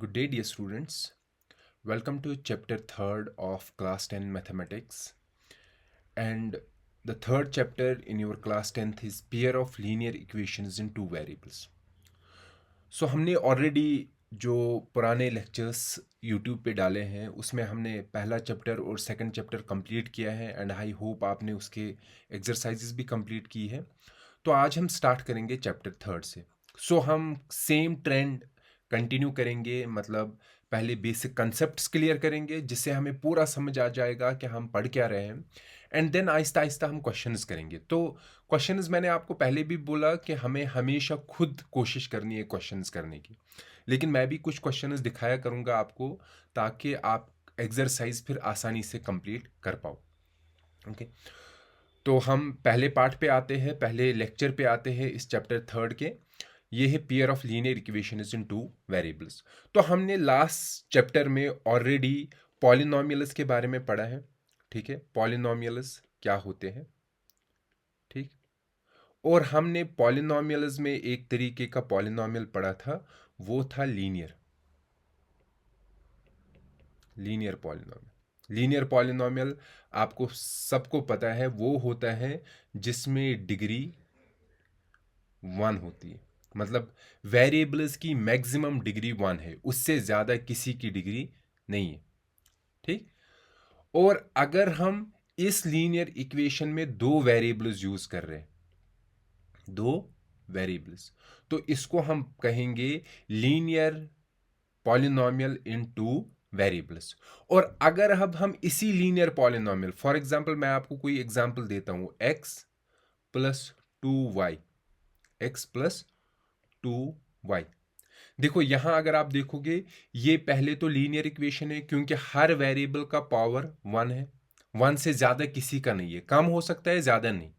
Good day, dear students. Welcome to chapter 3rd of class 10 mathematics. And the third chapter in your class 10th is pair of linear equations in two variables. So हमने already जो पुराने lectures YouTube पे डाले हैं उसमें हमने पहला chapter और सेकंड चैप्टर कंप्लीट किया है एंड आई होप आपने उसके एक्सरसाइजेस भी कंप्लीट की है। तो आज हम स्टार्ट करेंगे चैप्टर थर्ड से। सो हम सेम ट्रेंड कंटिन्यू करेंगे, मतलब पहले बेसिक कंसेप्ट्स क्लियर करेंगे जिससे हमें पूरा समझ आ जाएगा कि हम पढ़ क्या रहे हैं एंड देन आहिस्ता आहिस्ता हम क्वेश्चंस करेंगे। तो क्वेश्चंस मैंने आपको पहले भी बोला कि हमें हमेशा खुद कोशिश करनी है क्वेश्चंस करने की, लेकिन मैं भी कुछ क्वेश्चंस दिखाया करूँगा आपको ताकि आप एक्सरसाइज फिर आसानी से कंप्लीट कर पाओ। ओके, तो हम पहले पार्ट पे आते हैं, पहले लेक्चर पे आते हैं इस चैप्टर थर्ड के। ये है pair of linear equations in two variables. तो हमने लास्ट चैप्टर में ऑलरेडी पॉलिनोमियल्स के बारे में पढ़ा है। ठीक है, पॉलिनोमियल्स क्या होते हैं, ठीक। और हमने पॉलिनोमियल्स में एक तरीके का पॉलिनोमियल पढ़ा था, वो था linear linear polynomial. Linear polynomial आपको सबको पता है, वो होता है जिसमें डिग्री 1 होती है, मतलब वेरिएबल्स की मैक्सिमम डिग्री 1 है, उससे ज़्यादा किसी की डिग्री नहीं है, ठीक। और अगर हम इस लीनियर इक्वेशन में दो वेरिएबल्स यूज कर रहे हैं, दो वेरिएबल्स, तो इसको हम कहेंगे लीनियर पॉलिनोमियल इन टू वेरिएबल्स। और अगर अब हम इसी लीनियर पॉलिनोमियल, फॉर एग्जांपल मैं आपको कोई एग्जांपल देता हूं, x plus 2y, x plus 2y। देखो यहां अगर आप देखोगे, ये पहले तो लीनियर इक्वेशन है क्योंकि हर वेरिएबल का पावर 1 है, 1 से ज्यादा किसी का नहीं है, कम हो सकता है ज्यादा नहीं,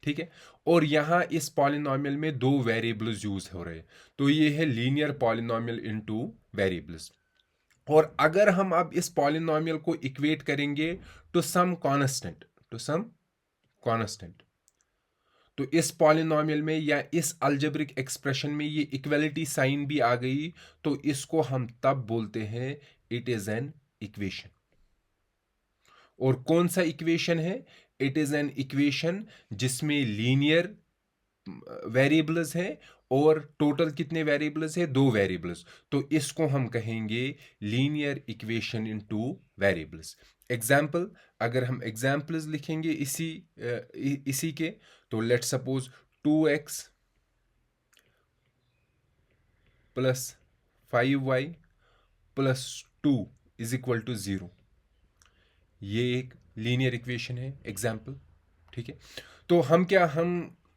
ठीक है। और यहां इस पॉलिनोमियल में दो वेरिएबल्स यूज हो रहे हैं, तो ये है लीनियर पॉलिनोमियल इनटू वेरिएबल्स। और अगर हम अब इस पॉलिनोमियल को इक्वेट करेंगे to some constant, to some constant, तो इस पॉलिनोमियल में या इस अलजेब्रिक एक्सप्रेशन में ये इक्वलिटी साइन भी आ गई, तो इसको हम तब बोलते हैं इट इज एन इक्वेशन। और कौन सा इक्वेशन है? इट इज एन इक्वेशन जिसमें लीनियर वेरिएबल्स हैं और टोटल कितने वेरिएबल्स है? दो वेरिएबल्स, तो इसको हम कहेंगे linear equation in two variables. Example, अगर हम एग्जाम्पल्स लिखेंगे इसी के, तो let suppose 2x plus 5y plus 2 is equal to 0, ये एक लीनियर इक्वेशन है, एग्जाम्पल, ठीक है। तो हम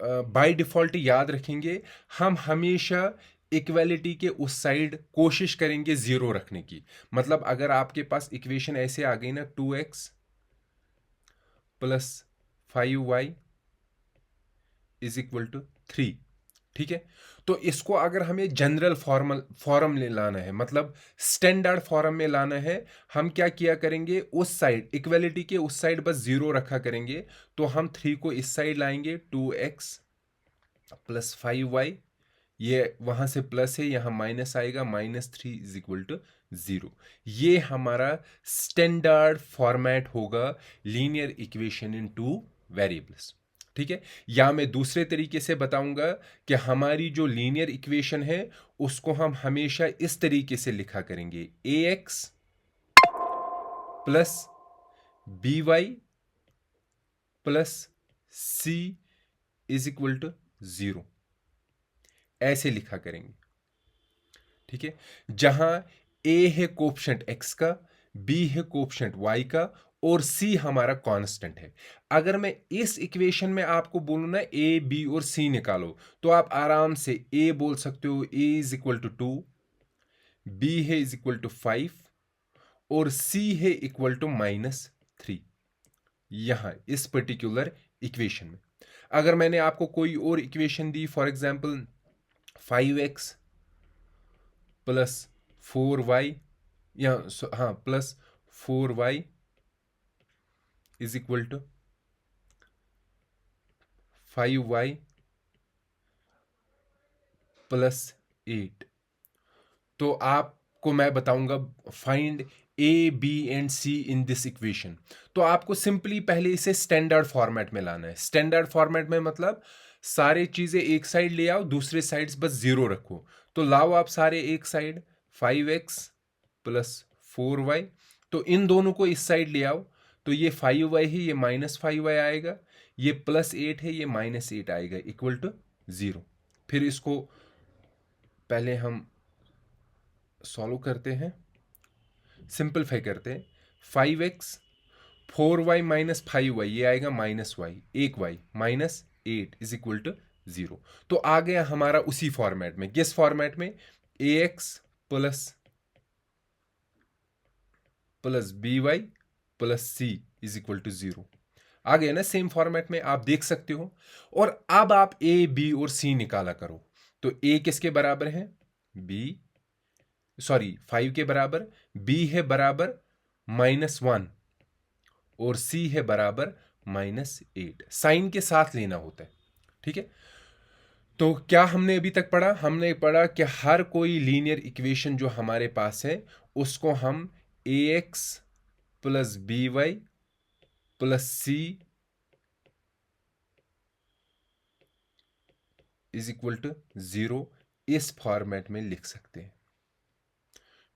बाय डिफॉल्ट याद रखेंगे, हम हमेशा इक्वालिटी के उस साइड कोशिश करेंगे जीरो रखने की। मतलब अगर आपके पास इक्वेशन ऐसे आ गई ना, 2x plus 5y is equal to 3, ठीक है। तो इसको अगर हमें जनरल फॉर्म में लाना है, मतलब स्टैंडर्ड फॉर्म में लाना है, हम क्या किया करेंगे, उस साइड इक्वलिटी के उस साइड बस जीरो रखा करेंगे। तो हम 3 को इस साइड लाएंगे, 2x प्लस 5y, ये वहां से प्लस है, यहां माइनस आएगा, -3 इज इक्वल टू 0। ये हमारा स्टैंडर्ड फॉर्मेट होगा linear equation in two variables, ठीक है। या मैं दूसरे तरीके से बताऊंगा कि हमारी जो लीनियर इक्वेशन है उसको हम हमेशा इस तरीके से लिखा करेंगे, ax plus by plus c is equal to 0, ऐसे लिखा करेंगे, ठीक है। जहां a है कोफिशिएंट x का, b है कोफिशिएंट y का, और c हमारा कांस्टेंट है। अगर मैं इस इक्वेशन में आपको बोलूं ना a b और c निकालो, तो आप आराम से a बोल सकते हो, a is equal to 2, b है इज इक्वल टू 5, और c है इक्वल टू -3, यहां इस पर्टिकुलर इक्वेशन में। अगर मैंने आपको कोई और इक्वेशन दी, for example 5x plus 4y, या हाँ plus 4y is equal to 5y plus 8, तो आप आपको मैं बताऊंगा find A B and C in this equation, तो आपको सिंपली पहले इसे स्टैंडर्ड फॉर्मेट में लाना है। स्टैंडर्ड फॉर्मेट में मतलब सारे चीजें एक साइड ले आओ, दूसरे साइड्स बस जीरो रखो। तो लाओ आप सारे एक साइड, 5x प्लस 4y, तो इन दोनों को इस साइड ले आओ, तो ये 5y है, ये -5y आएगा, ये +8 है, ये -8 आएगा, इक्वल टू 0। फिर इसको पहले हम सॉल्व करते हैं, सिंपलीफाई करते हैं। 5x 4y माइनस 5y, ये आएगा -y, एक y -8 इज इक्वल टू 0। तो आ गया हमारा उसी फॉर्मेट में। किस फॉर्मेट में? ax plus by plus c is equal to 0 आ गया ना, सेम फॉर्मेट में आप देख सकते हो। और अब आप a b और c निकाला करो। तो a किसके बराबर है? b, सॉरी 5 के बराबर, b है बराबर -1 और c है बराबर -8। साइन के साथ लेना होता है, ठीक है। तो क्या हमने अभी तक पढ़ा? हमने पढ़ा कि हर कोई लीनियर इक्वेशन जो हमारे पास है उसको हम ax plus by plus c is equal to 0 इस फॉर्मेट में लिख सकते हैं।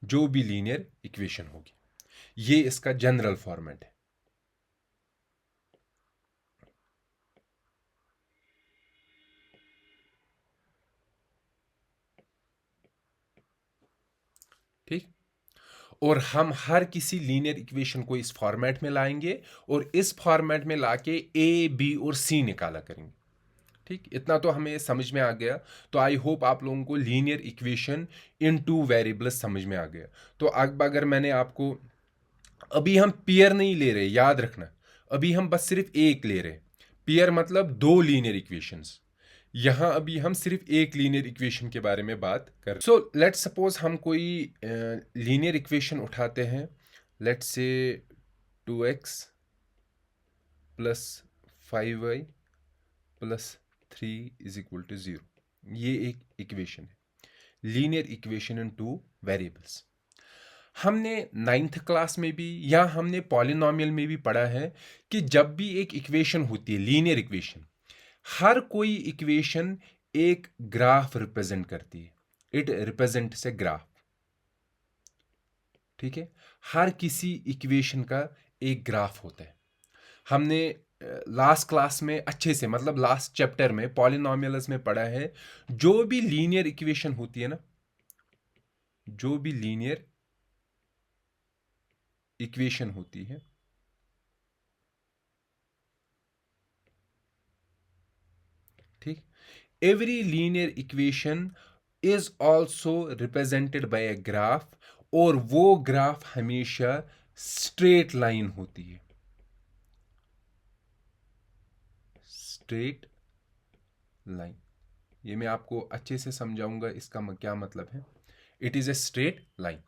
जो भी लीनियर इक्वेशन होगी, ये इसका जनरल फॉर्मेट है। ठीक। और हम हर किसी लीनियर इक्वेशन को इस फॉर्मेट में लाएंगे और इस फॉर्मेट में लाके ए बी और सी निकाला करेंगे। ठीक, इतना तो हमें समझ में आ गया। तो आई होप आप लोगों को linear equation in two variables समझ में आ गया। तो अब अगर मैंने आपको, अभी हम पेयर नहीं ले रहे, याद रखना, अभी हम बस सिर्फ एक ले रहे। पेयर मतलब दो लीनियर इक्वेशंस। यहां अभी हम सिर्फ एक लीनियर इक्वेशन के बारे में बात कर। सो लेट्स सपोज हम कोई लीनियर इक्वेशन उठाते हैं। Let's say 2x plus 5y plus 3 is equal to 0। ये एक इक्वेशन है, linear equation in two variables. हमने 9th क्लास में भी या हमने पॉलिनोमियल में भी पढ़ा है कि जब भी एक इक्वेशन होती है, लीनियर इक्वेशन, हर कोई इक्वेशन एक ग्राफ रिप्रेजेंट करती है। It represents a graph. ठीक है, हर किसी इक्वेशन का एक ग्राफ होता है। हमने लास्ट क्लास में अच्छे से, मतलब लास्ट चैप्टर में पॉलिनोमियल्स में पढ़ा है, जो भी लीनियर इक्वेशन होती है ना, जो भी लीनियर इक्वेशन होती है, ठीक, every linear equation is also represented by a graph, और वो ग्राफ हमेशा स्ट्रेट लाइन होती है। स्ट्रेट लाइन, ये मैं आपको अच्छे से समझाऊंगा इसका क्या मतलब है। It is a straight line.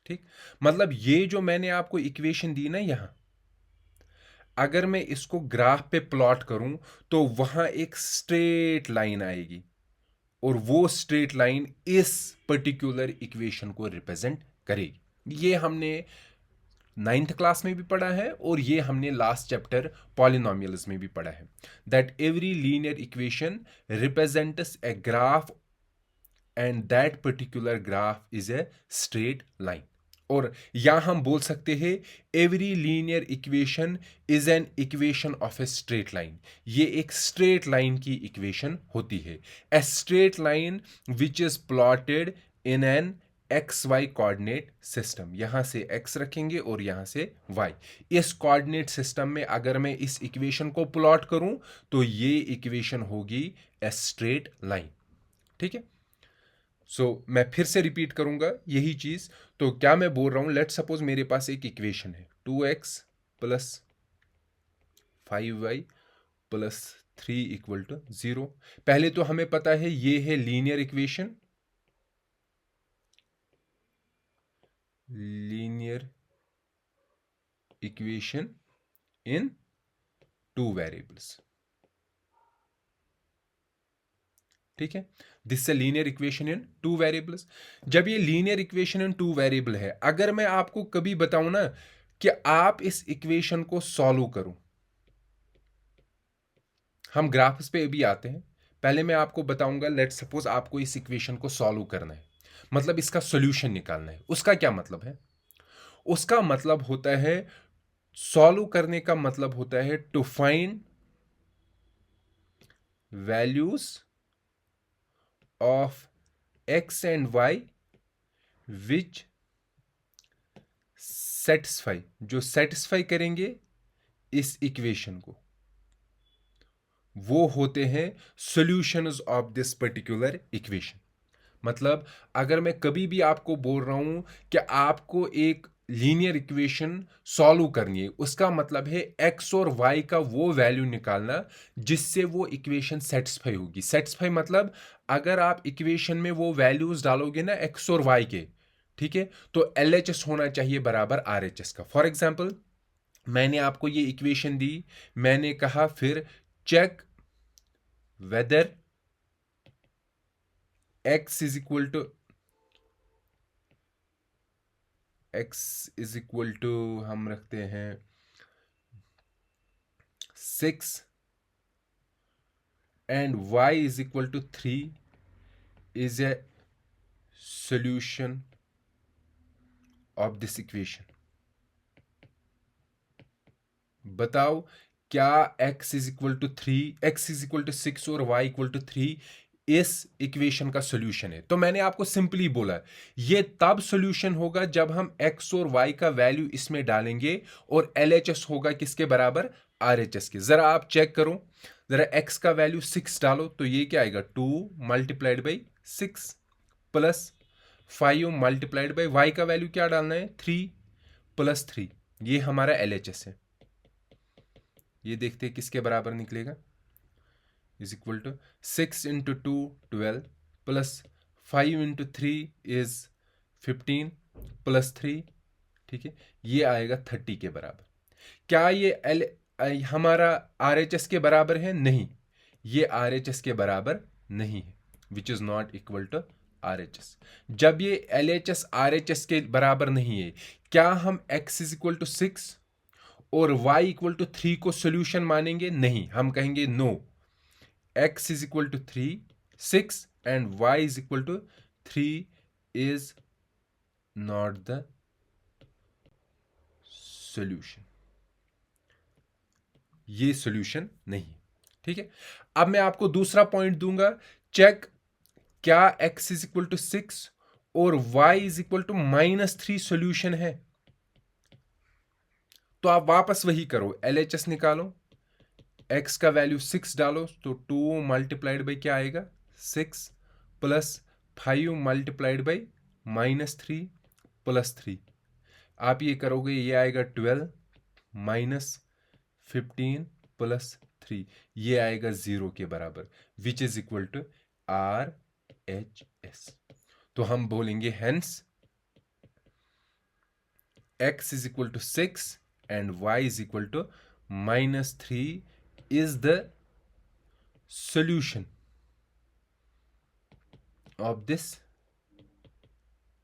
ठीक, मतलब ये जो मैंने आपको इक्वेशन दी ना, यहां अगर मैं इसको ग्राफ पे प्लॉट करूं तो वहां एक स्ट्रेट लाइन आएगी, और वो स्ट्रेट लाइन इस पर्टिकुलर इक्वेशन को रिप्रेजेंट करेगी। ये हमने 9th क्लास में भी पढ़ा है और ये हमने लास्ट चैप्टर पॉलिनोमियल्स में भी पढ़ा है, that every linear equation represents a graph and that particular graph is a straight line. और या हम बोल सकते हैं every linear equation is an equation of a straight line. ये एक स्ट्रेट लाइन की इक्वेशन होती है, a straight line which is plotted in an x y coordinate system. यहां से x रखेंगे और यहां से y। इस कोऑर्डिनेट सिस्टम में अगर मैं इस इक्वेशन को प्लॉट करूं तो ये इक्वेशन होगी ए स्ट्रेट लाइन। ठीक है, सो मैं फिर से रिपीट करूंगा यही चीज। तो क्या मैं बोल रहा हूं, लेट सपोज मेरे पास एक इक्वेशन है 2x plus 5y plus 3 equal to 0। पहले तो हमें पता है ये है linear equation, linear equation in two variables. ठीक है, this A linear equation in two variables. जब ये linear equation in two variable है, अगर मैं आपको कभी बताऊं ना कि आप इस इक्वेशन को सॉल्व करो, हम ग्राफ्स पे भी आते हैं, पहले मैं आपको बताऊंगा, लेट्स सपोज आपको इस इक्वेशन को सॉल्व करना है, मतलब इसका सॉल्यूशन निकालना है। उसका क्या मतलब है? उसका मतलब होता है, सॉल्व करने का मतलब होता है to find values of x and y which satisfy, जो सेटिस्फाई करेंगे इस इक्वेशन को, वो होते हैं solutions of this particular equation. मतलब अगर मैं कभी भी आपको बोल रहा हूं कि आपको एक लीनियर इक्वेशन सॉल्व करनी है, उसका मतलब है x और y का वो वैल्यू निकालना जिससे वो इक्वेशन सेटिस्फाई होगी। सेटिस्फाई मतलब अगर आप इक्वेशन में वो वैल्यूज डालोगे ना x और y के, ठीक है, तो LHS होना चाहिए बराबर RHS का। फॉर एग्जाम्पल, मैंने आपको ये इक्वेशन दी, मैंने कहा फिर check whether x is equal to हम रखते हैं 6 and y is equal to 3 is a solution of this equation। बताओ क्या x is equal to 3, x is equal to 6 और y equal to 3 इस इक्वेशन का सॉल्यूशन है? तो मैंने आपको सिंपली बोला ये तब सॉल्यूशन होगा जब हम x और y का वैल्यू इसमें डालेंगे और LHS होगा किसके बराबर? RHS के। जरा आप चेक करो, जरा x का वैल्यू 6 डालो तो ये क्या आएगा? 2 multiplied by 6 plus 5 multiplied by y का वैल्यू क्या डालना है? 3 प्लस 3, ये हमारा LHS है। ये देखते हैं किसके बराबर निकलेगा, is equal to 6 into 2 12 plus 5 into 3 is 15 plus 3, ठीक है, ये आएगा 30 के बराबर। क्या ये हमारा RHS के बराबर है? नहीं, ये RHS के बराबर नहीं है, which is not equal to RHS। जब ये LHS RHS के बराबर नहीं है, क्या हम x इज इक्वल टू 6 और y इक्वल टू 3 को सॉल्यूशन मानेंगे? नहीं, हम कहेंगे no, x is equal to 3, 6 and y is equal to 3 is not the solution। ये सॉल्यूशन नहीं, ठीक है। अब मैं आपको दूसरा पॉइंट दूंगा, चेक क्या x is equal to 6 और y is equal to -3 solution है? तो आप वापस वही करो, LHS निकालो, x का वैल्यू 6 डालो तो 2 मल्टीप्लाइड बाई क्या आएगा? 6 प्लस 5 मल्टीप्लाइड बाई -3 प्लस 3, आप ये करोगे ये आएगा 12 माइनस 15 प्लस 3, ये आएगा 0 के बराबर, which is equal to RHS। तो हम बोलेंगे hence x is equal to 6 and y is equal to -3 is the solution of this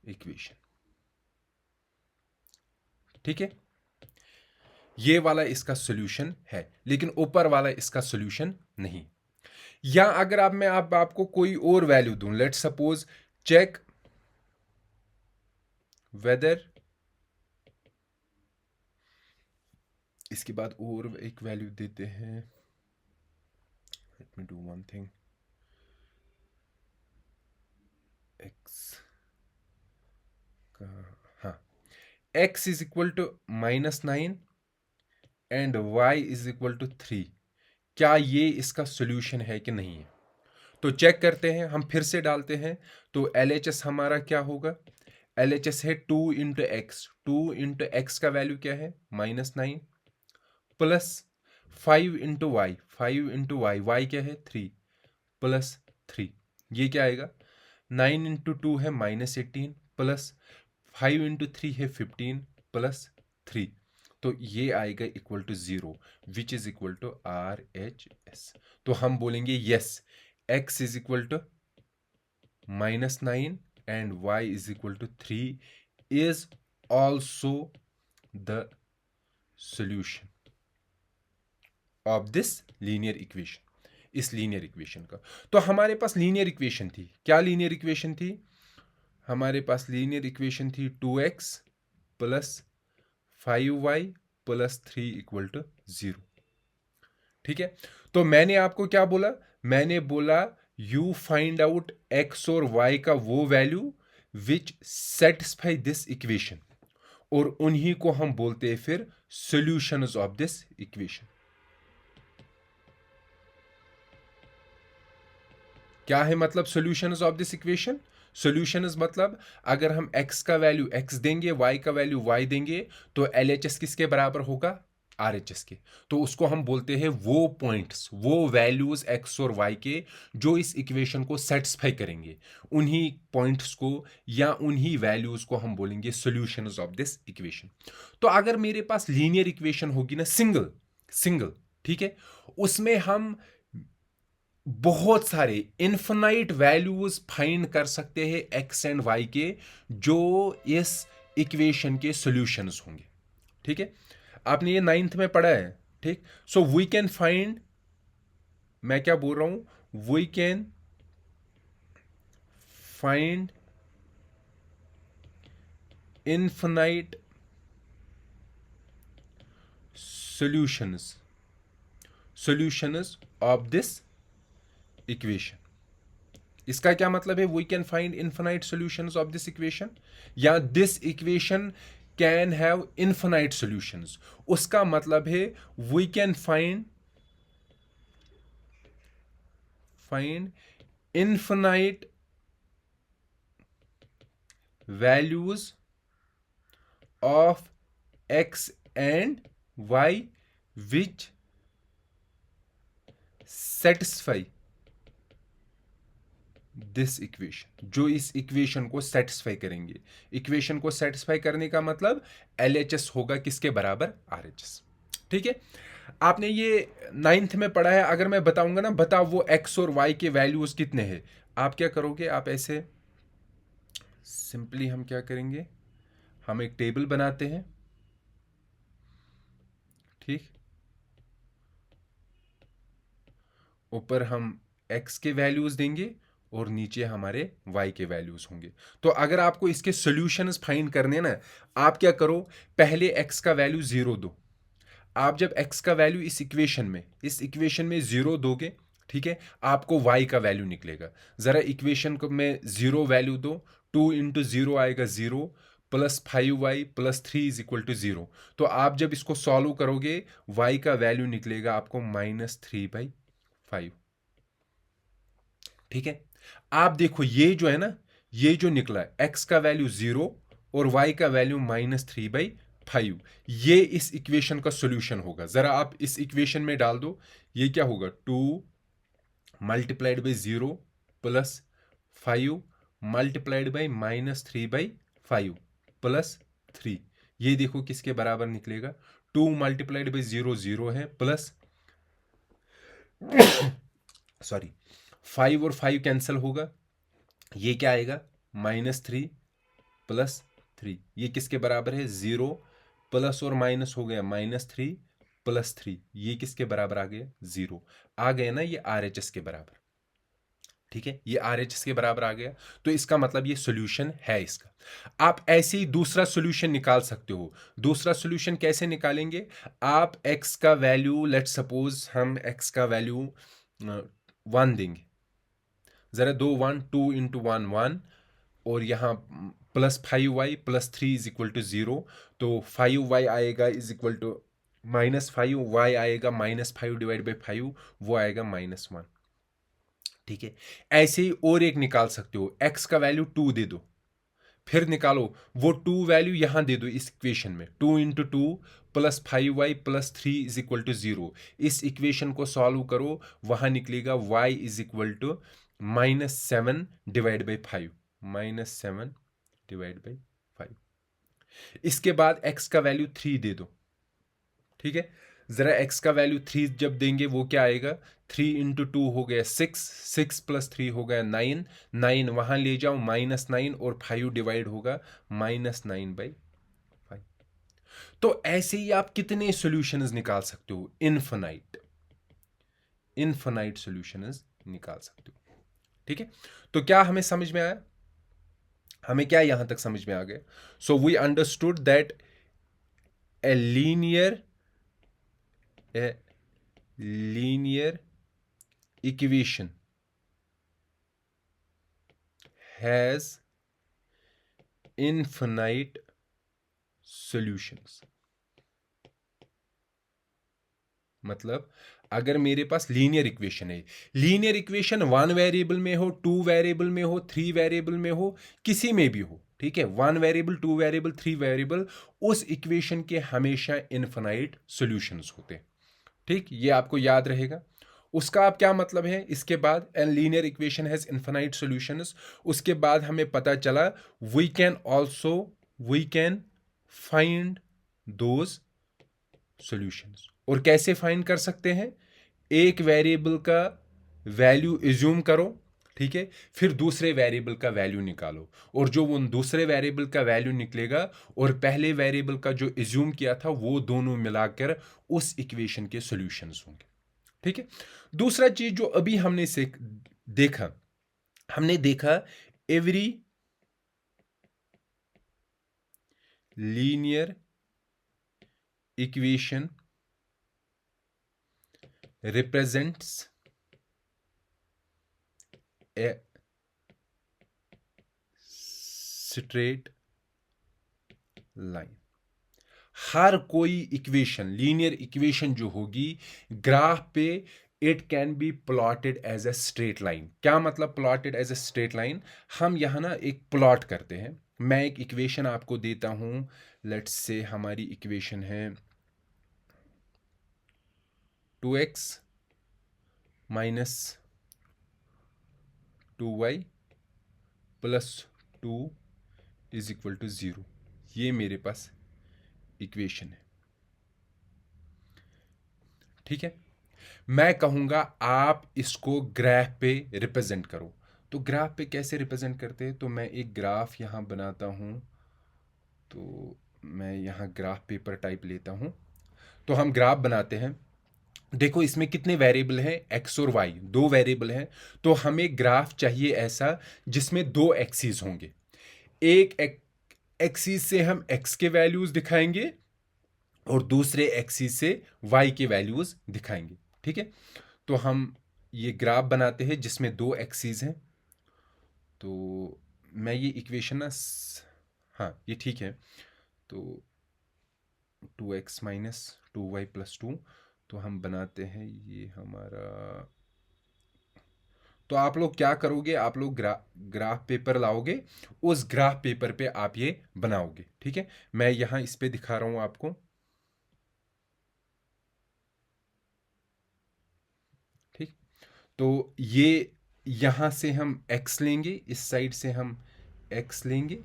equation। ठीक है, ये वाला इसका सॉल्यूशन है, लेकिन ऊपर वाला इसका सॉल्यूशन नहीं। या अगर आप मैं आपको कोई और वैल्यू दूं, लेट्स सपोज चेक वेदर, इसके बाद और एक वैल्यू देते हैं, let me do one thing, x का, हाँ, x is equal to -9 and y is equal to 3, क्या ये इसका सॉल्यूशन है कि नहीं है? तो चेक करते हैं, हम फिर से डालते हैं, तो LHS हमारा क्या होगा? LHS है 2 इंटू एक्स, 2 इंटू एक्स का वैल्यू क्या है? -9 प्लस 5 into y, 5 into y, y क्या है? 3 प्लस 3, ये क्या आएगा? 9 इंटू 2 है -18 प्लस 5 इंटू 3 है 15 प्लस 3, तो ये आएगा equal to 0, which is equal to RHS। तो हम बोलेंगे yes, x is equal to -9 and y is equal to 3 is also the solution of this linear equation, इस लीनियर इक्वेशन का। तो हमारे पास लीनियर इक्वेशन थी, क्या लीनियर इक्वेशन थी? हमारे पास लीनियर इक्वेशन थी 2x plus 5y plus 3 equal to 0। ठीक है, तो मैंने आपको क्या बोला? मैंने बोला यू फाइंड आउट x और y का वो value which satisfy this equation, और उन्हीं को हम बोलते हैं फिर सॉल्यूशंस ऑफ दिस इक्वेशन। क्या है मतलब solutions of this equation? Solutions मतलब अगर हम x का वैल्यू x देंगे, y का वैल्यू y देंगे, तो LHS किसके बराबर होगा? RHS के। तो उसको हम बोलते हैं वो पॉइंट्स, वो वैल्यूज x और y के जो इस इक्वेशन को सेटिस्फाई करेंगे, उन्हीं पॉइंट्स को या उन्हीं वैल्यूज को हम बोलेंगे सॉल्यूशंस ऑफ दिस इक्वेशन। तो अगर मेरे पास लीनियर इक्वेशन होगी ना, सिंगल सिंगल, ठीक है, उसमें हम बहुत सारे इन्फिनाइट वैल्यूज फाइंड कर सकते हैं एक्स एंड वाई के, जो इस इक्वेशन के सॉल्यूशंस होंगे। ठीक है, आपने ये 9th में पढ़ा है। ठीक, सो वी कैन फाइंड, मैं क्या बोल रहा हूं, we can find infinite solutions of this equation. इसका क्या मतलब है? We can find infinite solutions of this equation, या this equation can have infinite solutions. उसका मतलब है we can find infinite values of x and y which satisfy this equation, जो इस इक्वेशन को सेटिस्फाई करेंगे। इक्वेशन को सेटिस्फाई करने का मतलब LHS होगा किसके बराबर? RHS। ठीक है, आपने ये 9th में पढ़ा है। अगर मैं बताऊंगा ना, बताओ वो x और y के वैल्यूज कितने हैं, आप क्या करोगे? आप ऐसे सिंपली हम क्या करेंगे, हम एक टेबल बनाते हैं। ठीक, ऊपर हम x के वैल्यूज देंगे और नीचे हमारे y के वैल्यूज होंगे। तो अगर आपको इसके सॉल्यूशंस फाइंड करने ना, आप क्या करो, पहले x का वैल्यू 0 दो। आप जब x का वैल्यू इस इक्वेशन में 0 दोगे, ठीक है, आपको y का वैल्यू निकलेगा। जरा इक्वेशन को में 0 वैल्यू दो, 2 इंटू 0 आएगा 0, plus 5y plus 3 is equal to 0। तो आप जब इसको सॉल्व करोगे, y का वैल्यू निकलेगा आपको -3/5। ठीक है, आप देखो ये जो है ना, ये जो निकला है, x का वैल्यू 0 और y का वैल्यू -3/5, ये इस इक्वेशन का सॉल्यूशन होगा। जरा आप इस इक्वेशन में डाल दो, ये क्या होगा? 2 multiplied by 0 plus 5 multiplied by -3/5 plus 3, ये देखो किसके बराबर निकलेगा? 2 मल्टीप्लाइड बाई 0 0 है, प्लस सॉरी 5 और 5 कैंसिल होगा, ये क्या आएगा? -3 प्लस 3, ये किसके बराबर है? 0 प्लस और माइनस हो गया -3 प्लस 3, ये किसके बराबर आ गया? 0 आ गया ना, ये RHS के बराबर। ठीक है, ये RHS के बराबर आ गया, तो इसका मतलब ये सॉल्यूशन है इसका। आप ऐसे ही दूसरा सॉल्यूशन निकाल सकते हो। दूसरा सॉल्यूशन कैसे निकालेंगे? आप x का वैल्यू, लेट सपोज हम x का वैल्यू 1 देंगे। जरा दो 1, 2 इंटू 1 1, और यहाँ plus 5y plus 3 is equal to 0, तो 5y आएगा इज इक्वल टू -5y आएगा -5 डिवाइड बाई 5, वो आएगा -1। ठीक है, ऐसे ही और एक निकाल सकते हो, x का वैल्यू 2 दे दो, फिर निकालो वो 2 वैल्यू यहां दे दो इस इक्वेशन में, 2 into 2 plus 5y plus 3 is equal to 0। इस इक्वेशन को सॉल्व करो, वहां निकलेगा y is equal to -7 divide by 5, -7 divide by 5। इसके बाद x का वैल्यू 3 दे दो। ठीक है, ज़रा x का वैल्यू 3 जब देंगे वो क्या आएगा, 3 इंटू 2 हो गया 6, 6 प्लस 3 हो गया 9, 9 वहाँ ले जाओ -9 और 5 डिवाइड होगा -9/5। तो ऐसे ही आप कितने सॉल्यूशंस निकाल सकते हो, इनफिनाइट सॉल्यूशंस निकाल सकते हो। ठीक है, तो क्या हमें समझ में आया, हमें क्या यहां तक समझ में आ गया? So we understood that a linear equation has infinite solutions. मतलब अगर मेरे पास लीनियर इक्वेशन है, लीनियर इक्वेशन 1 वेरिएबल में हो, 2 वेरिएबल में हो, 3 वेरिएबल में हो, किसी में भी हो, ठीक है, 1 वेरिएबल, 2 वेरिएबल, 3 वेरिएबल, उस इक्वेशन के हमेशा इनफिनाइट सॉल्यूशंस होते हैं। ठीक, ये आपको याद रहेगा। उसका आप क्या मतलब है, इसके बाद an linear equation has infinite solutions, उसके बाद हमें पता चला we can find those solutions. और कैसे फाइंड कर सकते हैं, एक वेरिएबल का वैल्यू एज्यूम करो, ठीक है, फिर दूसरे वेरिएबल का वैल्यू निकालो, और जो वो दूसरे वेरिएबल का वैल्यू निकलेगा और पहले वेरिएबल का जो एज्यूम किया था वो दोनों मिलाकर उस इक्वेशन के सॉल्यूशंस होंगे। ठीक है, दूसरा चीज जो अभी हमने से देखा, हमने देखा every linear equation represents a straight line। हर कोई इक्वेशन, लीनियर इक्वेशन जो होगी ग्राफ पे, it can be plotted as a straight line. क्या मतलब plotted as a straight line? हम यहां ना एक प्लॉट करते हैं, मैं एक इक्वेशन आपको देता हूं, लेट्स से हमारी इक्वेशन है 2x minus 2y plus 2 is equal to 0। ये मेरे पास इक्वेशन है, ठीक है। मैं कहूंगा आप इसको ग्राफ पे रिप्रेजेंट करो। तो ग्राफ पे कैसे रिप्रेजेंट करते हैं, तो मैं एक ग्राफ यहां बनाता हूं, तो मैं यहां ग्राफ पेपर टाइप लेता हूं, तो हम ग्राफ बनाते हैं। देखो इसमें कितने वेरिएबल हैं, एक्स और वाई, दो वेरिएबल हैं, तो हमें ग्राफ चाहिए ऐसा जिसमें दो एक्सिस होंगे। एक एक्सिस से हम एक्स के वैल्यूज दिखाएंगे और दूसरे एक्सिस से वाई के वैल्यूज दिखाएंगे, ठीक है। तो हम ये ग्राफ बनाते हैं जिसमें दो एक्सिस हैं। तो मैं ये इक्वेशन ना, हाँ ये ठीक है, तो 2x माइनस 2y प्लस 2, तो हम बनाते हैं ये हमारा, तो आप लोग क्या करोगे, आप लोग ग्राफ पेपर लाओगे, उस ग्राफ पेपर पे आप ये बनाओगे, ठीक है। मैं यहां इस पे दिखा रहा हूं आपको, ठीक। तो ये यहां से हम x लेंगे, इस साइड से हम x लेंगे,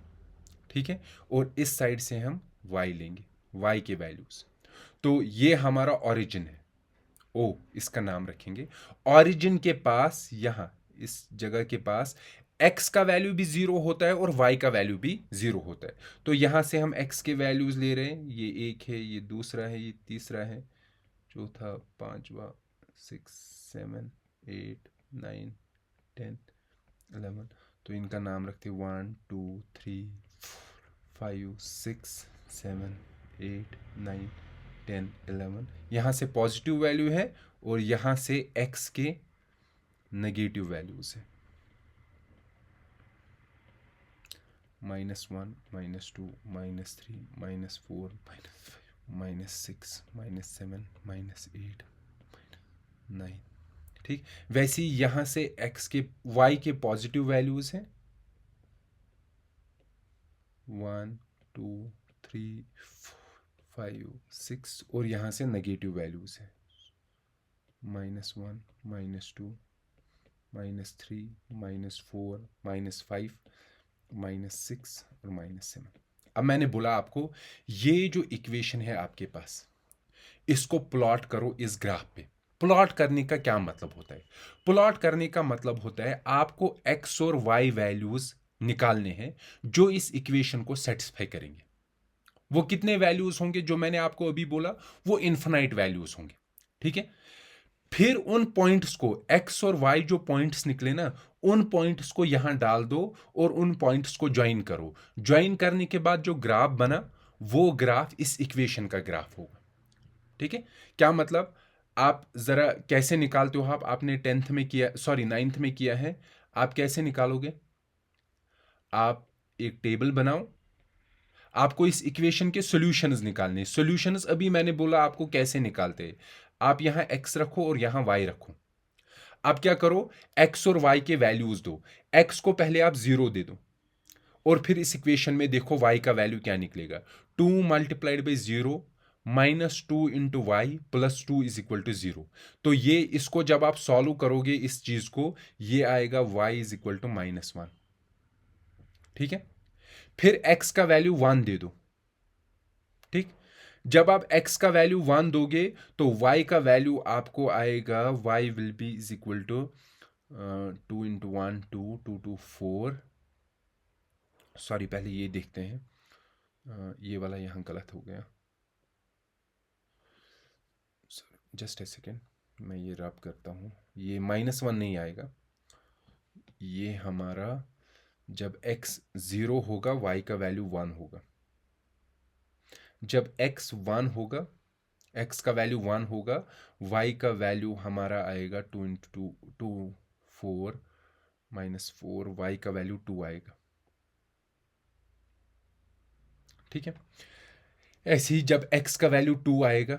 ठीक है, और इस साइड से हम y लेंगे, y के वैल्यूज। तो ये हमारा ओरिजिन है, ओ इसका नाम रखेंगे। ओरिजिन के पास यहां इस जगह के पास x का वैल्यू भी 0 होता है और y का वैल्यू भी 0 होता है। तो यहां से हम x के वैल्यूज ले रहे हैं, ये एक है, ये दूसरा है, ये तीसरा है, चौथा, पांचवा, 6 7 8 9 10 11। तो इनका नाम रखते 1 2 3 4 5 6 7 8 9 10 11। यहाँ से पॉजिटिव वैल्यू है और यहाँ से x के नेगेटिव वैल्यूज है, -1 -2 -3 -4 -5 -6 -7 -8 9, ठीक। वैसे ही यहाँ से x के y के पॉजिटिव वैल्यूज हैं 1 2 3 4 5 6, और यहाँ से नेगेटिव वैल्यूज है -1 -2 -3 -4 -5 -6 और -7। अब मैंने बोला आपको ये जो इक्वेशन है आपके पास, इसको प्लॉट करो इस ग्राफ पे। प्लॉट करने का क्या मतलब होता है? प्लॉट करने का मतलब होता है आपको एक्स और वाई वैल्यूज निकालने हैं जो इस इक्वेशन को सेटिस्फाई करेंगे। वो कितने वैल्यूज होंगे जो मैंने आपको अभी बोला? वो इन्फिनाइट वैल्यूज होंगे। ठीक है, फिर उन पॉइंट्स को, एक्स और वाई जो पॉइंट्स निकले ना, उन पॉइंट्स को यहां डाल दो और उन पॉइंट्स को ज्वाइन करो। ज्वाइन करने के बाद जो ग्राफ बना वो ग्राफ इस इक्वेशन का ग्राफ होगा। ठीक है, क्या मतलब? आप जरा कैसे निकालते हो? आपने 10th में किया, सॉरी 9th में किया है। आप कैसे निकालोगे? आप एक टेबल बनाओ, आपको इस इक्वेशन के सॉल्यूशंस निकालने। सॉल्यूशंस अभी मैंने बोला आपको कैसे निकालते हैं। आप यहां x रखो और यहां y रखो। आप क्या करो, x और y के वैल्यूज दो। x को पहले आप 0 दे दो और फिर इस इक्वेशन में देखो y का वैल्यू क्या निकलेगा। 2 multiplied by 0 minus 2 into y plus 2 is equal to 0। तो ये, इसको जब आप सॉल्व करोगे इस चीज को, ये आएगा y इज इक्वल टू -1। ठीक है, फिर x का वैल्यू 1 दे दो। ठीक, जब आप x का वैल्यू 1 दोगे तो y का वैल्यू आपको आएगा, y will be is equal to 2 into 1 2 2 2 4। Sorry, पहले ये देखते हैं। ये वाला यहाँ गलत हो गया। जस्ट ए सेकेंड, मैं ये रब करता हूँ। ये -1 नहीं आएगा। ये हमारा, जब x 0 होगा y का वैल्यू 1 होगा। जब x 1 होगा, x का वैल्यू 1 होगा, y का वैल्यू हमारा आएगा 2 इंटू 2 4 -4, y का वैल्यू 2 आएगा। ठीक है, ऐसे ही जब x का वैल्यू 2 आएगा,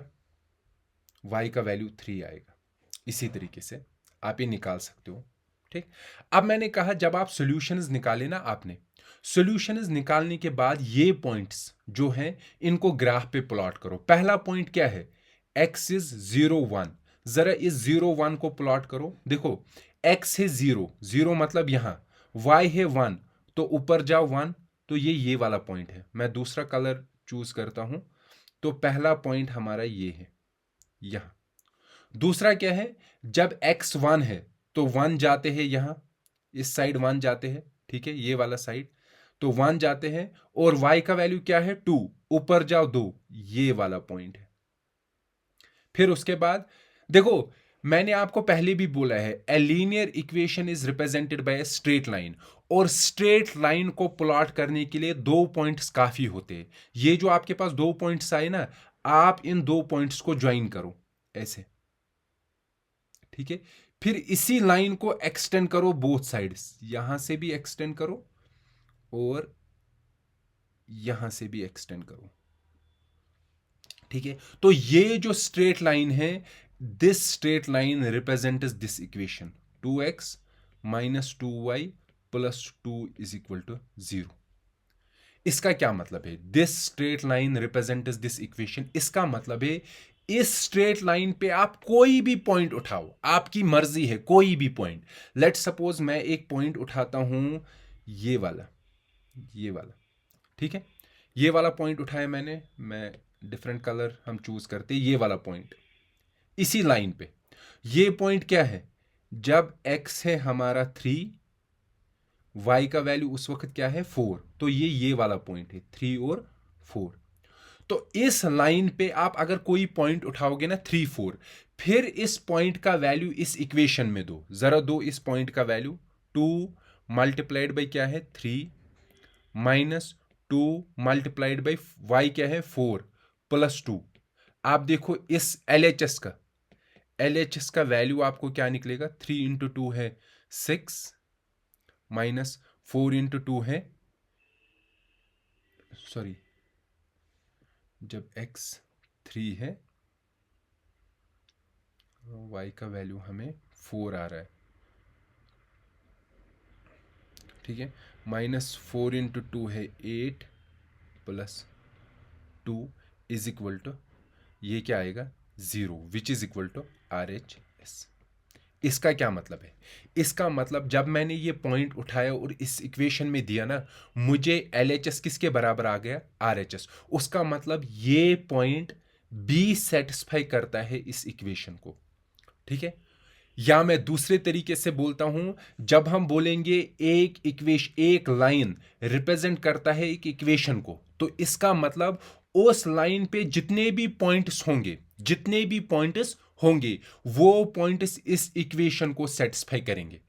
y का वैल्यू 3 आएगा। इसी तरीके से आप ये निकाल सकते हो। ठीक, अब मैंने कहा जब आप सॉल्यूशंस निकाले ना, आपने सॉल्यूशंस निकालने के बाद ये पॉइंट्स जो हैं इनको ग्राफ पे प्लॉट करो। पहला पॉइंट क्या है? x is 0 1। जरा इस 0 1 को प्लॉट करो। देखो, x है 0 0 मतलब यहां, y है 1 तो ऊपर जाओ 1, तो ये वाला पॉइंट है। मैं दूसरा कलर चूज करता हूं। तो पहला पॉइंट हमारा ये है यहां। दूसरा क्या है? जब x 1 है तो 1 जाते हैं यहां, इस साइड 1 जाते हैं। ठीक है, ये वाला साइड तो 1 जाते हैं। और y का वैल्यू क्या है? 2, ऊपर जाओ 2, ये वाला पॉइंट है। फिर उसके बाद देखो, मैंने आपको पहले भी बोला है, ए linear equation is represented by a straight line. और स्ट्रेट लाइन को प्लॉट करने के लिए 2 पॉइंट्स काफी होते हैं। ये जो आपके पास 2 पॉइंट्स आए ना, आप इन 2 पॉइंट्स को ज्वाइन करो ऐसे। ठीक है, फिर इसी लाइन को एक्सटेंड करो बोथ साइड्स। यहां से भी एक्सटेंड करो और यहां से भी एक्सटेंड करो। ठीक है, तो ये जो स्ट्रेट लाइन है, this straight line represent this equation 2x minus 2y plus 2 is equal to 0। इसका क्या मतलब है? This straight line represent this equation. इसका मतलब है इस स्ट्रेट लाइन पे आप कोई भी पॉइंट उठाओ, आपकी मर्जी है, कोई भी पॉइंट। लेट सपोज मैं एक पॉइंट उठाता हूं, ये वाला, ये वाला। ठीक है, ये वाला पॉइंट उठाया मैंने। मैं डिफरेंट कलर हम चूज करते, ये वाला पॉइंट इसी लाइन पे। ये पॉइंट क्या है? जब x है हमारा 3, y का वैल्यू उस वक्त क्या है? 4। तो ये वाला पॉइंट है 3 और 4। तो इस लाइन पे आप अगर कोई पॉइंट उठाओगे ना 3 4, फिर इस पॉइंट का वैल्यू इस इक्वेशन में दो। जरा दो इस पॉइंट का वैल्यू। 2 मल्टीप्लाइड बाई क्या है? 3 माइनस 2 मल्टीप्लाइड बाई y क्या है? 4 प्लस 2। आप देखो इस LHS का वैल्यू आपको क्या निकलेगा? 3 इंटू 2 है 6 माइनस 4 इंटू 2 है, सॉरी, जब x 3 है, y का वैल्यू हमें 4 आ रहा है। ठीक है, माइनस 4 इंटू 2 है 8 प्लस 2 इज इक्वल टू, ये क्या आएगा? 0, which is equal to RHS। इसका क्या मतलब है? इसका मतलब जब मैंने ये पॉइंट उठाया और इस इक्वेशन में दिया ना, मुझे LHS किसके बराबर आ गया? RHS। उसका मतलब ये पॉइंट बी सेटिस्फाई करता है इस इक्वेशन को, ठीक है। या मैं दूसरे तरीके से बोलता हूं, जब हम बोलेंगे एक लाइन रिप्रेजेंट करता है एक इक्वेशन को, तो इसका मतलब उस लाइन पे जितने भी पॉइंट्स होंगे वो पॉइंट्स इस इक्वेशन को सेटिस्फाई करेंगे।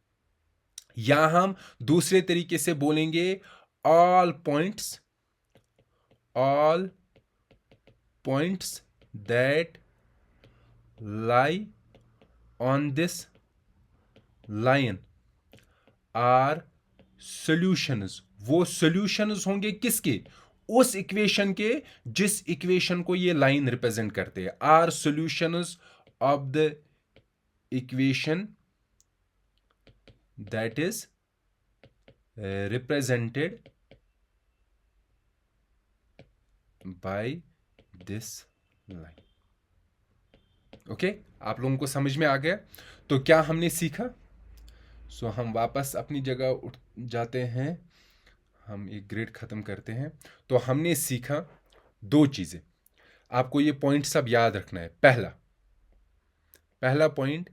या हम दूसरे तरीके से बोलेंगे all points that lie on this line are solutions। वो solutions होंगे किसके? उस इक्वेशन के जिस इक्वेशन को ये लाइन रिप्रेजेंट करते हैं। Are solutions of the equation that is represented by this line। Okay, आप लोगों को समझ में आ गया? तो क्या हमने सीखा? सो हम वापस अपनी जगह उठ जाते हैं, हम एक ग्रेड ख़त्म करते हैं। तो हमने सीखा दो चीज़ें, आपको ये पॉइंट सब याद रखना है। पहला point,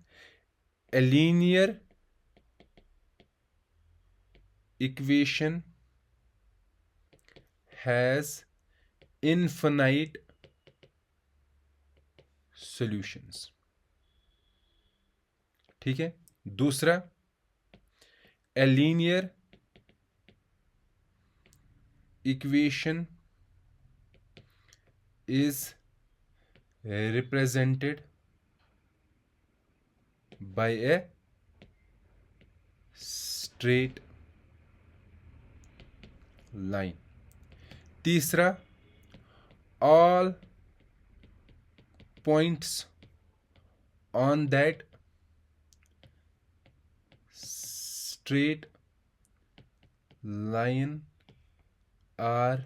A linear equation has infinite solutions, ठीक है। दूसरा, ए linear equation is represented by a straight line. तीसरा, all points on that straight line are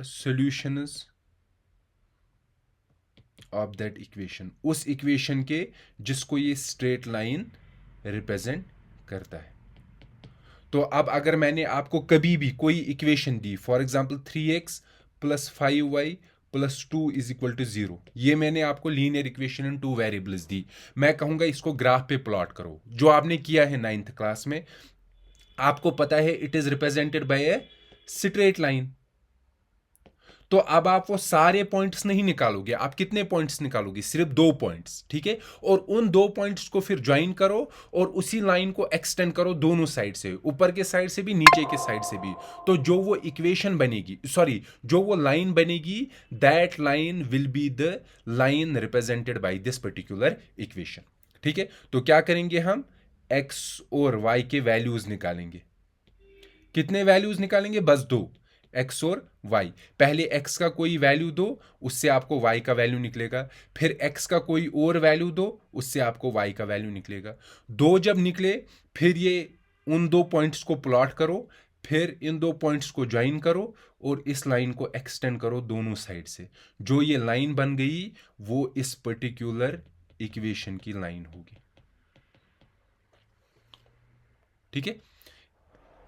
solutions of that equation। उस इक्वेशन के जिसको ये स्ट्रेट लाइन रिप्रेजेंट करता है। तो अब अगर मैंने आपको कभी भी कोई इक्वेशन दी, फॉर एग्जांपल 3x + 5y + 2 = 0, ये मैंने आपको लीनियर इक्वेशन इन 2 वेरिएबल्स दी, मैं कहूंगा इसको ग्राफ पे प्लॉट करो, जो आपने किया है 9th क्लास में। आपको पता है it is represented by a straight line. तो अब आप वो सारे पॉइंट्स नहीं निकालोगे, आप कितने पॉइंट्स निकालोगे? सिर्फ 2 पॉइंट्स, ठीक है। और उन 2 पॉइंट्स को फिर ज्वाइन करो और उसी लाइन को एक्सटेंड करो दोनों साइड से, ऊपर के साइड से भी नीचे के साइड से भी। तो जो वो इक्वेशन बनेगी, जो वो लाइन बनेगी, that line will be the line represented by this particular equation, ठीक है। तो क्या करेंगे हम? x और y के वैल्यूज निकालेंगे। कितने वैल्यूज निकालेंगे? बस 2, x और y। पहले x का कोई वैल्यू दो, उससे आपको y का वैल्यू निकलेगा। फिर x का कोई और वैल्यू दो, उससे आपको y का वैल्यू निकलेगा। 2 जब निकले, फिर ये उन 2 पॉइंट्स को प्लॉट करो, फिर इन 2 पॉइंट्स को ज्वाइन करो और इस लाइन को एक्सटेंड करो दोनों साइड से। जो ये लाइन बन गई वो इस पर्टिकुलर इक्वेशन की लाइन होगी, ठीक है।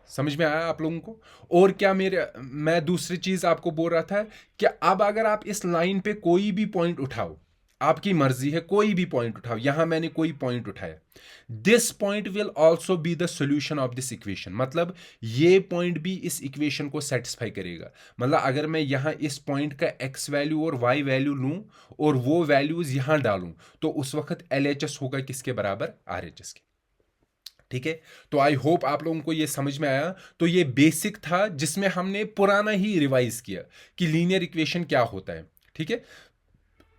समझ में आया आप लोगों को? और क्या मैं दूसरी चीज आपको बोल रहा था कि अब अगर आप इस लाइन पे कोई भी पॉइंट उठाओ, आपकी मर्जी है, कोई भी पॉइंट उठाओ। यहां मैंने कोई पॉइंट उठाया, this point will also be the solution of this equation. मतलब ये पॉइंट भी इस इक्वेशन को सेटिस्फाई करेगा। मतलब अगर मैं यहां इस पॉइंट का x वैल्यू और y वैल्यू लूं और वो वैल्यूज यहां डालूं, तो उस वक्त LHS होगा किसके बराबर? RHS के, ठीक है। तो आई होप आप लोगों को ये समझ में आया। तो ये बेसिक था जिसमें हमने पुराना ही रिवाइज किया कि लीनियर इक्वेशन क्या होता है, ठीक है,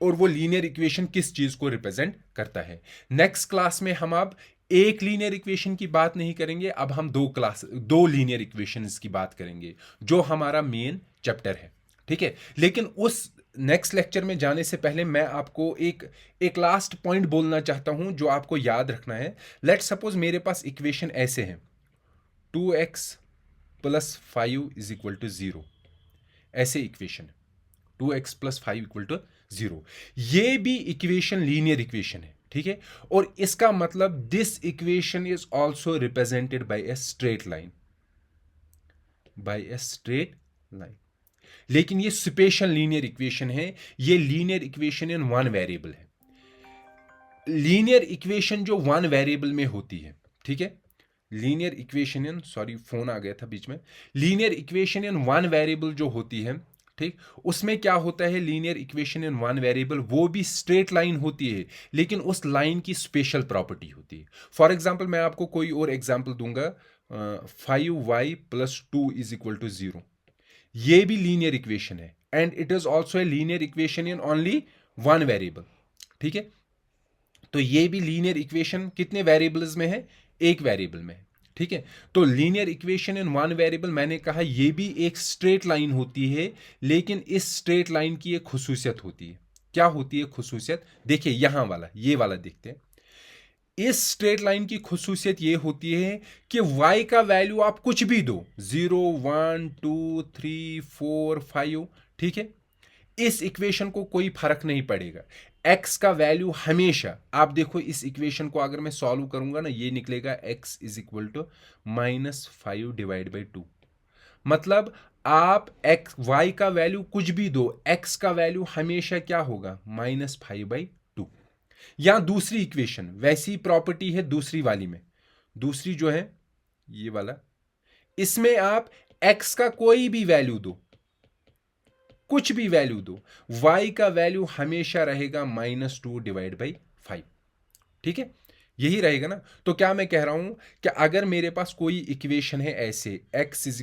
और वो लीनियर इक्वेशन किस चीज को रिप्रेजेंट करता है। नेक्स्ट क्लास में हम अब एक लीनियर इक्वेशन की बात नहीं करेंगे, अब हम 2 लीनियर इक्वेशंस की बात करेंगे, जो हमारा मेन चैप्टर है, ठीक है। लेकिन उस नेक्स्ट लेक्चर में जाने से पहले मैं आपको एक लास्ट पॉइंट बोलना चाहता हूं जो आपको याद रखना है। लेट सपोज मेरे पास इक्वेशन ऐसे हैं, 2x + 5 = 0, ऐसे इक्वेशन 2x + 5 = 0। ये भी इक्वेशन लीनियर इक्वेशन है, ठीक है। और इसका मतलब this equation is also represented by a straight line, लेकिन ये स्पेशल लीनियर इक्वेशन है, ये linear equation in one variable है। लीनियर इक्वेशन जो वन वेरिएबल में होती है, ठीक है, linear equation in, sorry phone आ गया था बीच में, linear equation in one variable जो होती है, ठीक, उसमें क्या होता है, linear equation in one variable वो भी स्ट्रेट लाइन होती है, लेकिन उस लाइन की स्पेशल प्रॉपर्टी होती है। फॉर एग्जांपल मैं आपको कोई और एग्जांपल दूंगा, 5y + 2 = 0, ये भी लीनियर इक्वेशन है and it is also a linear equation in only one variable, ठीक है। तो ये भी लीनियर इक्वेशन कितने वेरिएबल्स में है, एक वेरिएबल में, ठीक है। तो linear equation in one variable, मैंने कहा ये भी एक स्ट्रेट लाइन होती है, लेकिन इस स्ट्रेट लाइन की एक खुसूसियत होती है। क्या होती है खुसूसियत, देखिए यहां वाला, ये वाला देखते हैं। इस स्ट्रेट लाइन की खुसूसियत ये होती है कि y का वैल्यू आप कुछ भी दो, 0 1 2 3 4 5, ठीक है, इस इक्वेशन को कोई फर्क नहीं पड़ेगा। x का वैल्यू हमेशा, आप देखो इस इक्वेशन को अगर मैं सॉल्व करूंगा ना, ये निकलेगा x = -5/2। मतलब आप y का वैल्यू कुछ भी दो, x का वैल्यू हमेशा क्या होगा, -5/2। या दूसरी इक्वेशन, वैसी प्रॉपर्टी है दूसरी वाली में, दूसरी जो है ये वाला, इसमें आप x का कोई भी वैल्यू दो, कुछ भी वैल्यू दो, y का वैल्यू हमेशा रहेगा -2/5, ठीक है, यही रहेगा ना। तो क्या मैं कह रहा हूं कि अगर मेरे पास कोई इक्वेशन है ऐसे, x =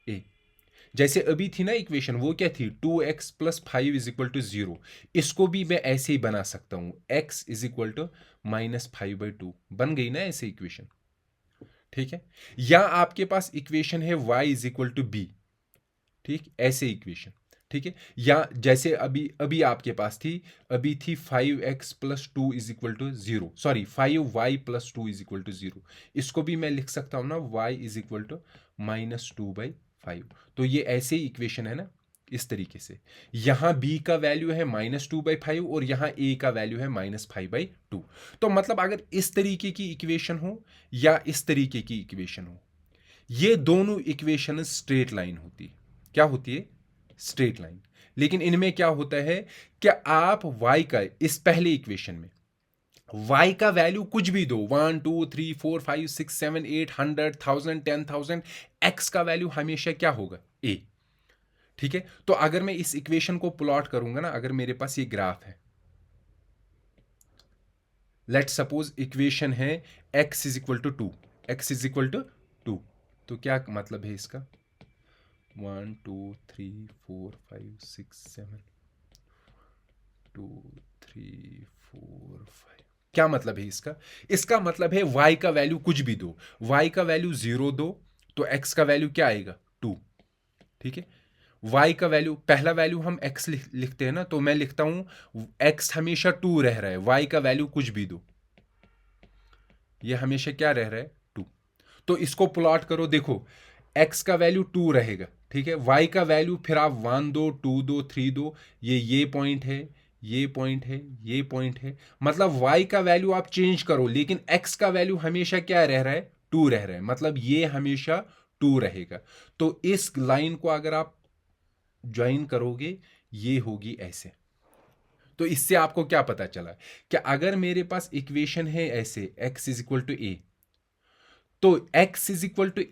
a, जैसे अभी थी ना इक्वेशन, वो क्या थी, 2x + 5 = 0, इसको भी मैं ऐसे ही बना सकता हूं, x = -5/2, बन गई ना ऐसे इक्वेशन, ठीक है। या आपके पास इक्वेशन है y = b, ठीक, ऐसे इक्वेशन, ठीक है। या जैसे अभी अभी आपके पास थी, अभी थी 5x + 2 = 0, सॉरी 5y + 2 = 0, इसको भी मैं लिख सकता हूं ना, y = -2/5। तो ये ऐसे ही इक्वेशन है ना, इस तरीके से। यहां b का वैल्यू है -2/5 और यहां a का वैल्यू है -5/2। तो मतलब अगर इस तरीके की इक्वेशन हो या इस तरीके की इक्वेशन हो, ये दोनों इक्वेशन स्ट्रेट लाइन होती है। क्या होती है, स्ट्रेट लाइन। लेकिन इनमें क्या होता है कि आप y का, इस पहले इक्वेशन में y का वैल्यू कुछ भी दो, 1 2 3 4 5 6 7 8 100 1000 10,000, x का वैल्यू हमेशा क्या होगा, a, ठीक है। तो अगर मैं इस इक्वेशन को प्लॉट करूंगा ना, अगर मेरे पास ये ग्राफ है, लेट सपोज इक्वेशन है x = 2, x = 2, तो क्या मतलब है इसका, 1 2 3 4 5 6 7 2 3 4 5, क्या मतलब है इसका, इसका मतलब है y का वैल्यू कुछ भी दो, y का वैल्यू 0 दो, तो x का वैल्यू क्या आएगा, 2, ठीक है। y का वैल्यू, पहला वैल्यू हम x लिखते हैं ना, तो मैं लिखता हूं x हमेशा 2 रह रहा है, y का वैल्यू कुछ भी दो, ये हमेशा क्या रह रहा है, 2। तो इसको प्लॉट करो, देखो x का वैल्यू 2 रहेगा, ठीक है, y का वैल्यू फिर आप 1 दो 2 दो 3 दो, ये पॉइंट है, ये पॉइंट है, ये पॉइंट है, मतलब y का वैल्यू आप चेंज करो, लेकिन x का वैल्यू हमेशा क्या रह रहा है, 2 रह रहा है, मतलब ये हमेशा 2 रहेगा। तो इस लाइन को अगर आप ज्वाइन करोगे, ये होगी ऐसे। तो इससे आपको क्या पता चला कि अगर मेरे पास इक्वेशन है ऐसे, x = a, तो x =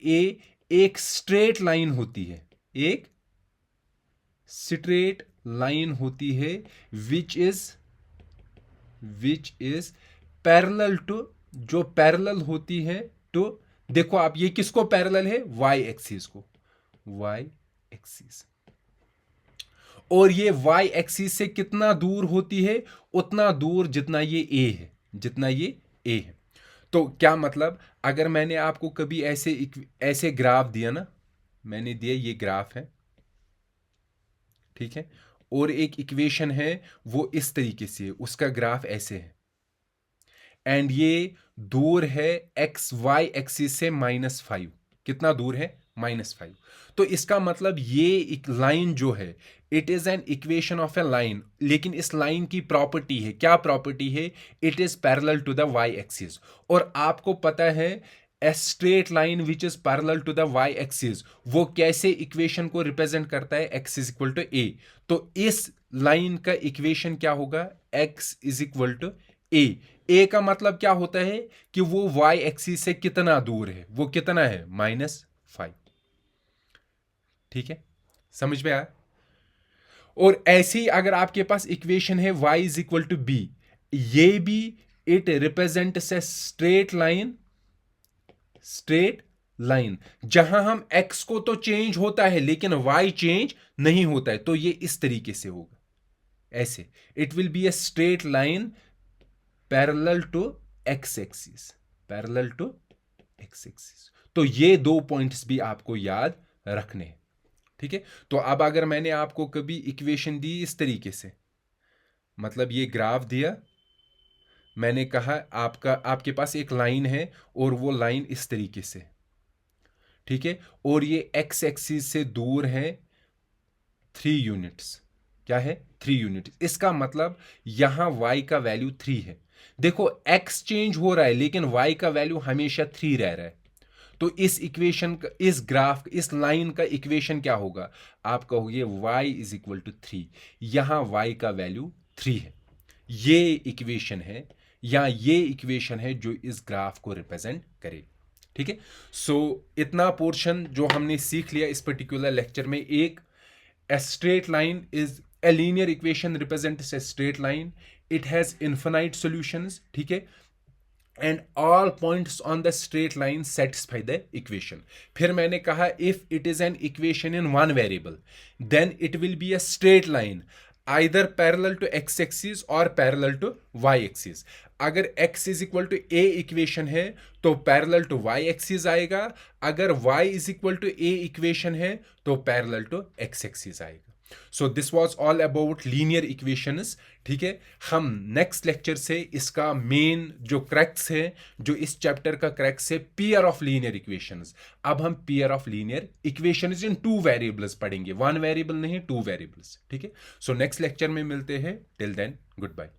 a एक स्ट्रेट लाइन होती है, एक स्ट्रेट लाइन होती है, विच इज पैरेलल टू, जो पैरेलल होती है टू, देखो आप ये किसको पैरेलल है, y एक्सिस को, y एक्सिस, और ये y एक्सिस से कितना दूर होती है, उतना दूर जितना ये a है, जितना ये a है। तो क्या मतलब, अगर मैंने आपको कभी ऐसे ग्राफ दिया ना, मैंने दिया ये ग्राफ है, ठीक है, और एक इक्वेशन है वो इस तरीके से, उसका ग्राफ ऐसे है, एंड ये दूर है एक्स वाई एक्सिस से -5, कितना दूर है, -5। तो इसका मतलब ये एक लाइन जो है, it is an equation of a line, लेकिन इस लाइन की प्रॉपर्टी है, क्या प्रॉपर्टी है, it is parallel to the y axis. और आपको पता है a straight line which is parallel to the y axis, वो कैसे इक्वेशन को रिप्रेजेंट करता है, x is equal to a. तो इस लाइन का इक्वेशन क्या होगा, x is equal to a का मतलब क्या होता है कि वो y एक्सिस से कितना दूर है, वो कितना है, -5। ठीक है, समझ में आया। और ऐसे ही अगर आपके पास इक्वेशन है y is equal to b, ये भी it represents a straight line जहां हम x को तो चेंज होता है लेकिन y चेंज नहीं होता है, तो ये इस तरीके से होगा, ऐसे it will be a straight line parallel to x axis, parallel to x axis. तो ये 2 पॉइंट्स भी आपको याद रखने हैं। ठीक है, तो अब अगर मैंने आपको कभी इक्वेशन दी इस तरीके से, मतलब ये ग्राफ दिया, मैंने कहा आपके पास एक लाइन है और वो लाइन इस तरीके से, ठीक है, और ये x एक्सिस से दूर है 3 यूनिट्स, क्या है, 3 यूनिट्स। इसका मतलब यहां y का वैल्यू 3 है। देखो x चेंज हो रहा है लेकिन y का वैल्यू हमेशा 3 रह रहा है। तो इस इक्वेशन का, इस ग्राफ, इस लाइन का इक्वेशन क्या होगा, आप कहोगे y इज इक्वल टू 3, यहां y का वैल्यू 3 है। ये इक्वेशन है या ये इक्वेशन है जो इस ग्राफ को रिप्रेजेंट करे। ठीक है, सो इतना पोर्शन जो हमने सीख लिया इस पर्टिकुलर लेक्चर में, एक a straight line is a linear equation represents a straight line, it has infinite solutions, ठीक है, and all points on the straight line satisfy the equation। फिर मैंने कहा if it is an equation in one variable then it will be a straight line either parallel to x axis or parallel to y axis। अगर x is equal to a equation है तो parallel to y axis आएगा, अगर y is equal to a equation है तो parallel to x axis आएगा। So this was all about linear equations. ठीक है, हम नेक्स्ट लेक्चर से इसका मेन जो क्रैक्स है, जो इस चैप्टर का क्रैक्स है, पेयर ऑफ लीनियर इक्वेशंस। अब हम pair of linear equations in 2 variables पढ़ेंगे, 1 वेरिएबल नहीं, 2 वेरिएबल्स। ठीक है, सो नेक्स्ट लेक्चर में मिलते हैं, टिल देन गुड बाय।